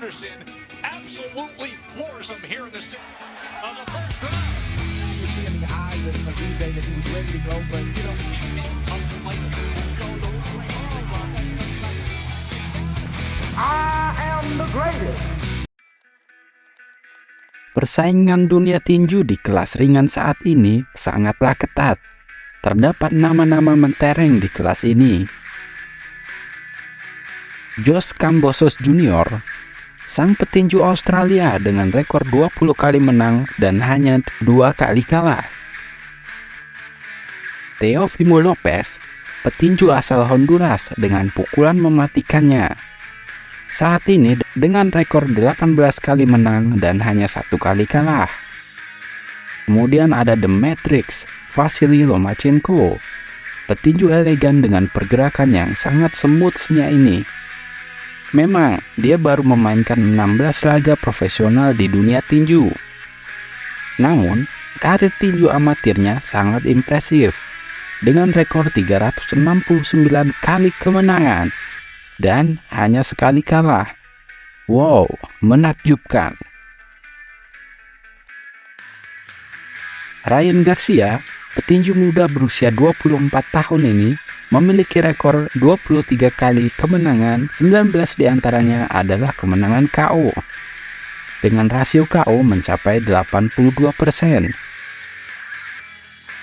Anderson absolutely floors him here in the first round. You see in the eyes of Uribe that he was ready to go, but you know, It's unfighting. So the I am the greatest. Persaingan dunia tinju di kelas ringan saat ini sangatlah ketat. Terdapat nama-nama mentereng di kelas ini. Josh Kambosos Jr., sang petinju Australia dengan rekor 20 kali menang dan hanya 2 kali kalah. Teofimo Lopez, petinju asal Honduras dengan pukulan mematikannya. Saat ini dengan rekor 18 kali menang dan hanya 1 kali kalah. Kemudian ada The Matrix, Vasily Lomachenko, petinju elegan dengan pergerakan yang sangat smoothnya ini. Memang, dia baru memainkan 16 laga profesional di dunia tinju. Namun, karir tinju amatirnya sangat impresif, dengan rekor 369 kali kemenangan, dan hanya sekali kalah. Wow, menakjubkan. Ryan Garcia, petinju muda berusia 24 tahun ini, memiliki rekor 23 kali kemenangan, 19 diantaranya adalah kemenangan KO, dengan rasio KO mencapai 82%.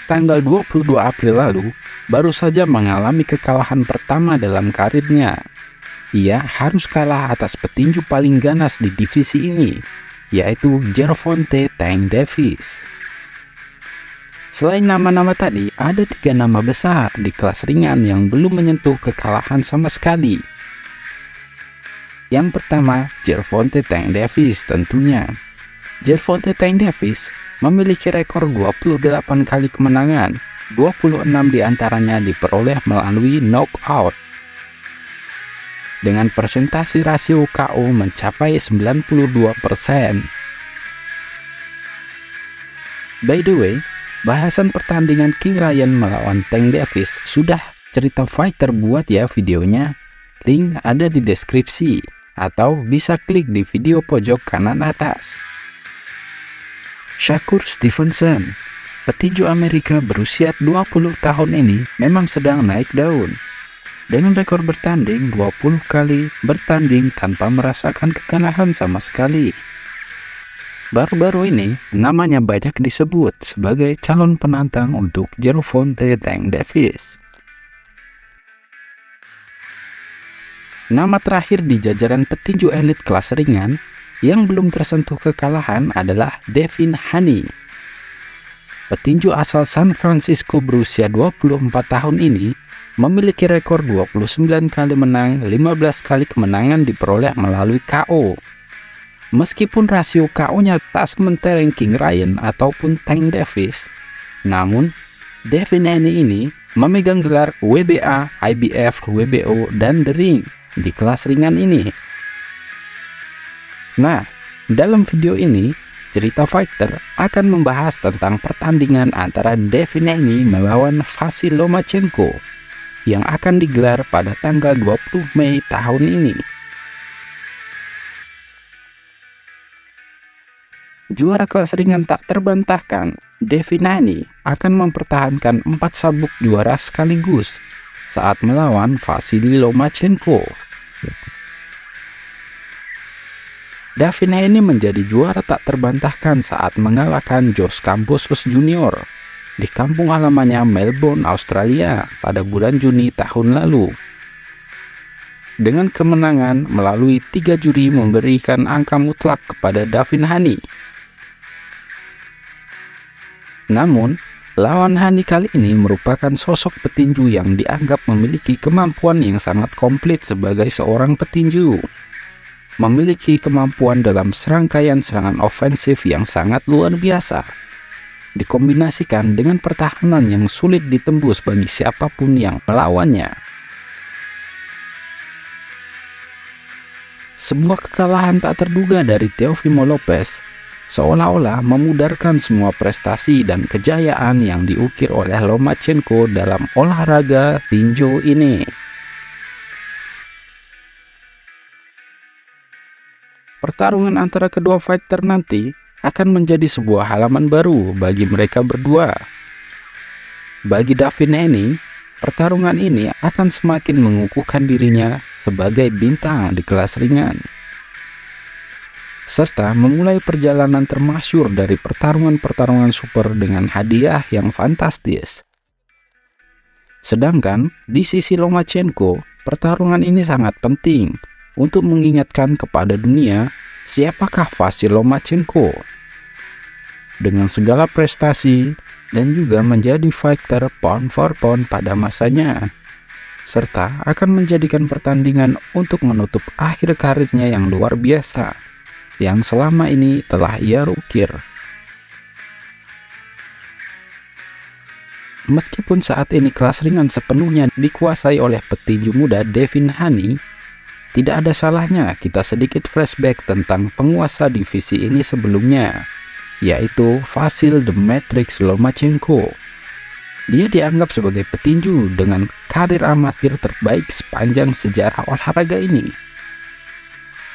Tanggal 22 April lalu, baru saja mengalami kekalahan pertama dalam karirnya. Ia harus kalah atas petinju paling ganas di divisi ini, yaitu Gervonta Tank Davis. Selain nama-nama tadi, ada 3 nama besar di kelas ringan yang belum menyentuh kekalahan sama sekali. Yang pertama, Gervonta Tank Davis tentunya. Gervonta Tank Davis memiliki rekor 28 kali kemenangan, 26 diantaranya diperoleh melalui knockout. Dengan persentase rasio KO mencapai 92%. By the way, bahasan pertandingan King Ryan melawan Tank Davis sudah cerita fighter buat ya videonya. Link ada di deskripsi atau bisa klik di video pojok kanan atas. Shakur Stevenson, petinju Amerika berusia 20 tahun ini memang sedang naik daun. Dengan rekor bertanding 20 kali bertanding tanpa merasakan kekalahan sama sekali. Baru-baru ini, namanya banyak disebut sebagai calon penantang untuk Gervonta Tank Davis. Nama terakhir di jajaran petinju elit kelas ringan yang belum tersentuh kekalahan adalah Devin Haney. Petinju asal San Francisco berusia 24 tahun ini memiliki rekor 29 kali menang, 15 kali kemenangan diperoleh melalui KO. Meskipun rasio KO-nya tak sementereng King Ryan ataupun Tank Davis, namun Devin Haney ini memegang gelar WBA, IBF, WBO, dan The Ring di kelas ringan ini. Nah, dalam video ini, cerita fighter akan membahas tentang pertandingan antara Devin Haney melawan Vasily Lomachenko yang akan digelar pada tanggal 20 Mei tahun ini. Juara kelas ringan tak terbantahkan, Devin Haney akan mempertahankan 4 sabuk juara sekaligus saat melawan Vasily Lomachenko. Devin Haney menjadi juara tak terbantahkan saat mengalahkan Josh Kambosos Jr. di kampung halamannya Melbourne, Australia pada bulan Juni tahun lalu. Dengan kemenangan melalui 3 juri memberikan angka mutlak kepada Devin Haney. Namun, lawan Haney kali ini merupakan sosok petinju yang dianggap memiliki kemampuan yang sangat komplit sebagai seorang petinju. Memiliki kemampuan dalam serangkaian serangan ofensif yang sangat luar biasa, dikombinasikan dengan pertahanan yang sulit ditembus bagi siapapun yang melawannya. Sebuah kekalahan tak terduga dari Teofimo Lopez seolah-olah memudarkan semua prestasi dan kejayaan yang diukir oleh Lomachenko dalam olahraga tinju ini. pertarungan antara kedua fighter nanti akan menjadi sebuah halaman baru bagi mereka berdua. Bagi Devin Haney, pertarungan ini akan semakin mengukuhkan dirinya sebagai bintang di kelas ringan, serta memulai perjalanan termasyhur dari pertarungan-pertarungan super dengan hadiah yang fantastis. Sedangkan di sisi Lomachenko, pertarungan ini sangat penting untuk mengingatkan kepada dunia siapakah Vasil Lomachenko. Dengan segala prestasi dan juga menjadi fighter pound for pound pada masanya, serta akan menjadikan pertandingan untuk menutup akhir karirnya yang luar biasa yang selama ini telah ia ukir. Meskipun saat ini kelas ringan sepenuhnya dikuasai oleh petinju muda Devin Haney, tidak ada salahnya kita sedikit flashback tentang penguasa divisi ini sebelumnya, yaitu Vasil The Matrix Lomachenko. Dia dianggap sebagai petinju dengan karir amatir terbaik sepanjang sejarah olahraga ini.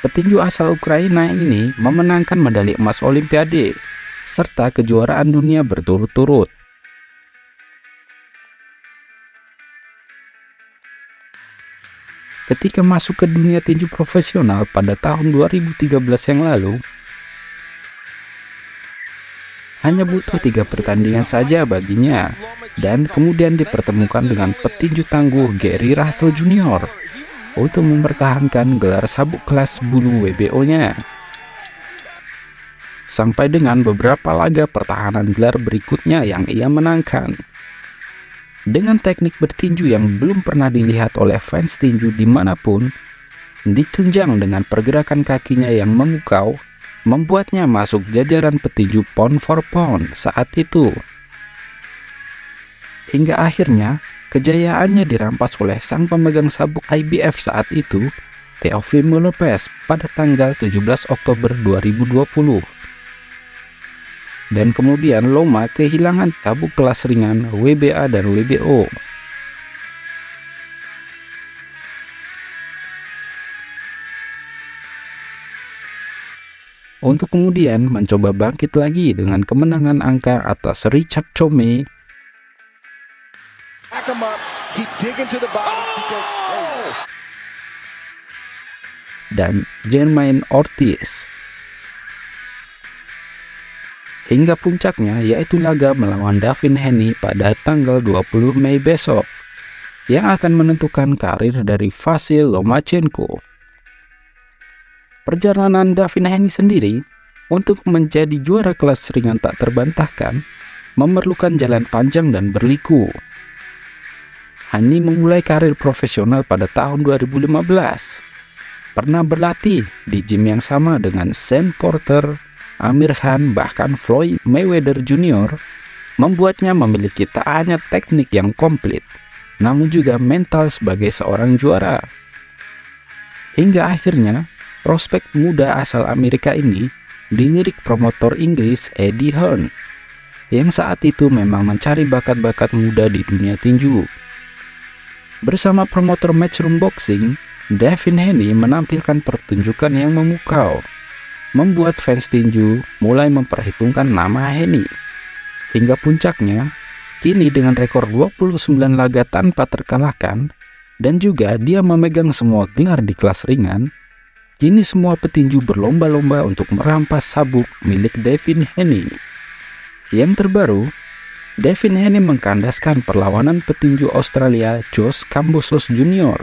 Petinju asal Ukraina ini memenangkan medali emas Olimpiade serta kejuaraan dunia berturut-turut. Ketika masuk ke dunia tinju profesional pada tahun 2013 yang lalu, hanya butuh 3 pertandingan saja baginya, dan kemudian dipertemukan dengan petinju tangguh Gary Russell Jr. untuk mempertahankan gelar sabuk kelas bulu WBO-nya. Sampai dengan beberapa laga pertahanan gelar berikutnya yang ia menangkan. Dengan teknik bertinju yang belum pernah dilihat oleh fans tinju dimanapun, ditunjang dengan pergerakan kakinya yang memukau, membuatnya masuk jajaran petinju pound for pound saat itu. Hingga akhirnya, kejayaannya dirampas oleh sang pemegang sabuk IBF saat itu, Teofimo Lopez, pada tanggal 17 Oktober 2020. Dan kemudian Loma kehilangan sabuk kelas ringan WBA dan WBO. Untuk kemudian mencoba bangkit lagi dengan kemenangan angka atas Richard Chome dan Jermaine Ortiz. Hingga puncaknya yaitu laga melawan Devin Haney pada tanggal 20 Mei besok, yang akan menentukan karir dari Vasil Lomachenko. Perjalanan Devin Haney sendiri untuk menjadi juara kelas ringan tak terbantahkan memerlukan jalan panjang dan berliku. Haney memulai karir profesional pada tahun 2015. Pernah berlatih di gym yang sama dengan Shane Porter, Amir Khan, bahkan Floyd Mayweather Jr., membuatnya memiliki tak hanya teknik yang komplit, namun juga mental sebagai seorang juara. Hingga akhirnya, prospek muda asal Amerika ini dilirik promotor Inggris Eddie Hearn, yang saat itu memang mencari bakat-bakat muda di dunia tinju. Bersama promotor Matchroom Boxing, Devin Haney menampilkan pertunjukan yang memukau, membuat fans tinju mulai memperhitungkan nama Haney. Hingga puncaknya, kini dengan rekor 29 laga tanpa terkalahkan, dan juga dia memegang semua gelar di kelas ringan, kini semua petinju berlomba-lomba untuk merampas sabuk milik Devin Haney. Yang terbaru, Devin Haney mengkandaskan perlawanan petinju Australia Josh Kambosos Jr.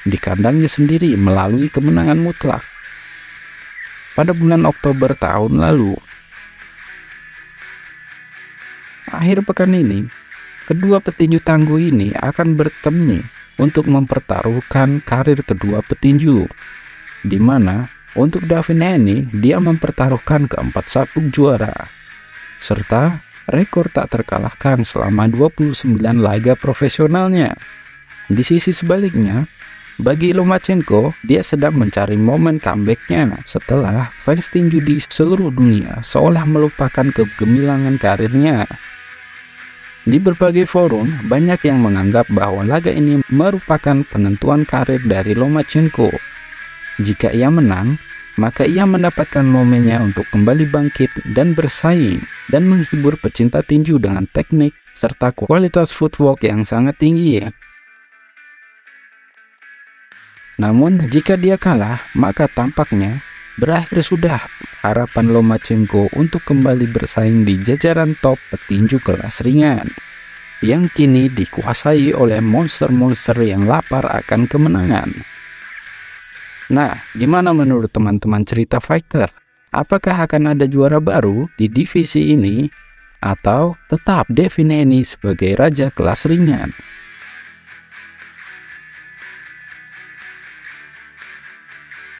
di kandangnya sendiri melalui kemenangan mutlak pada bulan Oktober tahun lalu. Akhir pekan ini, kedua petinju tangguh ini akan bertemu untuk mempertaruhkan karir kedua petinju, di mana untuk Devin Haney dia mempertaruhkan keempat sabuk juara, serta rekor tak terkalahkan selama 29 laga profesionalnya. Di sisi sebaliknya, bagi Lomachenko, dia sedang mencari momen comeback-nya setelah fans tinju di seluruh dunia seolah melupakan kegemilangan karirnya. Di berbagai forum, banyak yang menganggap bahwa laga ini merupakan penentuan karir dari Lomachenko. Jika ia menang, maka ia mendapatkan momennya untuk kembali bangkit dan bersaing dan menghibur pecinta tinju dengan teknik serta kualitas footwork yang sangat tinggi. Namun jika dia kalah, maka tampaknya berakhir sudah harapan Lomachenko untuk kembali bersaing di jajaran top petinju kelas ringan yang kini dikuasai oleh monster-monster yang lapar akan kemenangan. Nah, gimana menurut teman-teman cerita fighter? Apakah akan ada juara baru di divisi ini? Atau tetap Devin Haney sebagai raja kelas ringan?